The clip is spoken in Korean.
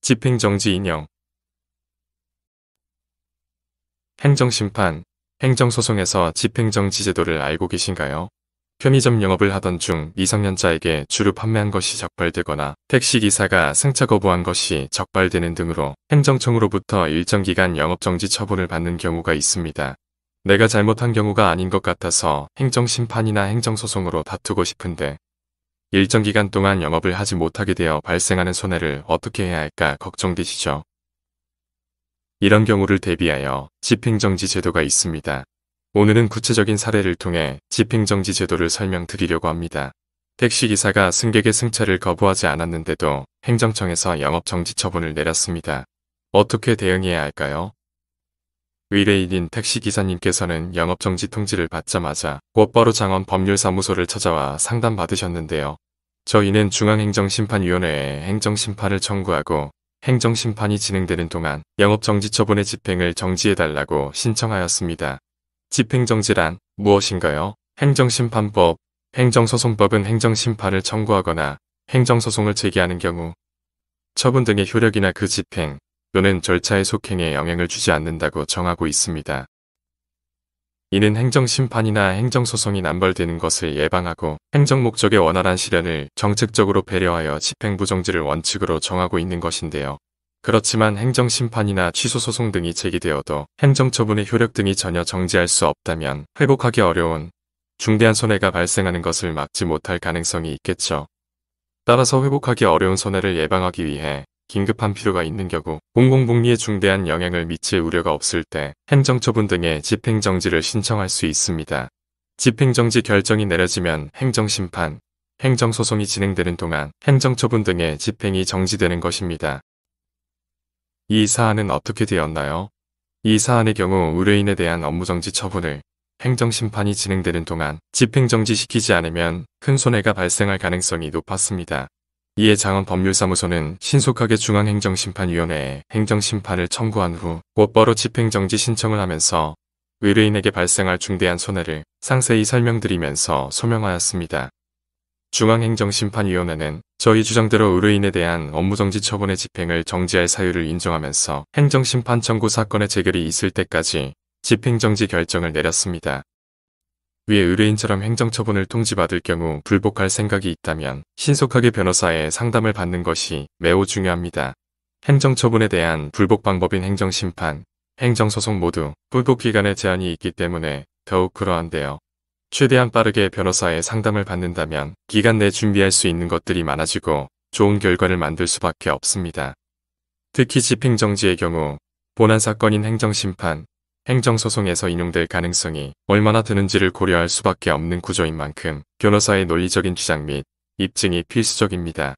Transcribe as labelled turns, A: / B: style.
A: 집행정지 인용. 행정심판, 행정소송에서 집행정지 제도를 알고 계신가요? 편의점 영업을 하던 중 미성년자에게 주류 판매한 것이 적발되거나 택시기사가 승차 거부한 것이 적발되는 등으로 행정청으로부터 일정 기간 영업정지 처분을 받는 경우가 있습니다. 내가 잘못한 경우가 아닌 것 같아서 행정심판이나 행정소송으로 다투고 싶은데 일정 기간 동안 영업을 하지 못하게 되어 발생하는 손해를 어떻게 해야 할까 걱정되시죠? 이런 경우를 대비하여 집행정지 제도가 있습니다. 오늘은 구체적인 사례를 통해 집행정지 제도를 설명드리려고 합니다. 택시기사가 승객의 승차를 거부하지 않았는데도 행정청에서 영업정지 처분을 내렸습니다. 어떻게 대응해야 할까요? 의뢰인인 택시기사님께서는 영업정지 통지를 받자마자 곧바로 장원 법률사무소를 찾아와 상담받으셨는데요. 저희는 중앙행정심판위원회에 행정심판을 청구하고 행정심판이 진행되는 동안 영업정지 처분의 집행을 정지해달라고 신청하였습니다. 집행정지란 무엇인가요? 행정심판법, 행정소송법은 행정심판을 청구하거나 행정소송을 제기하는 경우 처분 등의 효력이나 그 집행 또는 절차의 속행에 영향을 주지 않는다고 정하고 있습니다. 이는 행정심판이나 행정소송이 남발되는 것을 예방하고 행정목적의 원활한 실현을 정책적으로 배려하여 집행부정지를 원칙으로 정하고 있는 것인데요. 그렇지만 행정심판이나 취소소송 등이 제기되어도 행정처분의 효력 등이 전혀 정지할 수 없다면 회복하기 어려운 중대한 손해가 발생하는 것을 막지 못할 가능성이 있겠죠. 따라서 회복하기 어려운 손해를 예방하기 위해 긴급한 필요가 있는 경우 공공복리에 중대한 영향을 미칠 우려가 없을 때 행정처분 등의 집행정지를 신청할 수 있습니다. 집행정지 결정이 내려지면 행정심판, 행정소송이 진행되는 동안 행정처분 등의 집행이 정지되는 것입니다. 이 사안은 어떻게 되었나요? 이 사안의 경우 의뢰인에 대한 업무정지 처분을 행정심판이 진행되는 동안 집행정지시키지 않으면 큰 손해가 발생할 가능성이 높았습니다. 이에 장원법률사무소는 신속하게 중앙행정심판위원회에 행정심판을 청구한 후 곧바로 집행정지 신청을 하면서 의뢰인에게 발생할 중대한 손해를 상세히 설명드리면서 소명하였습니다. 중앙행정심판위원회는 저희 주장대로 의뢰인에 대한 업무정지 처분의 집행을 정지할 사유를 인정하면서 행정심판 청구 사건의 재결이 있을 때까지 집행정지 결정을 내렸습니다. 위에 의뢰인처럼 행정처분을 통지받을 경우 불복할 생각이 있다면 신속하게 변호사의 상담을 받는 것이 매우 중요합니다. 행정처분에 대한 불복 방법인 행정심판, 행정소송 모두 불복기간에 제한이 있기 때문에 더욱 그러한데요. 최대한 빠르게 변호사의 상담을 받는다면 기간 내 준비할 수 있는 것들이 많아지고 좋은 결과를 만들 수밖에 없습니다. 특히 집행정지의 경우 본안 사건인 행정심판, 행정소송에서 인용될 가능성이 얼마나 드는지를 고려할 수밖에 없는 구조인 만큼 변호사의 논리적인 주장 및 입증이 필수적입니다.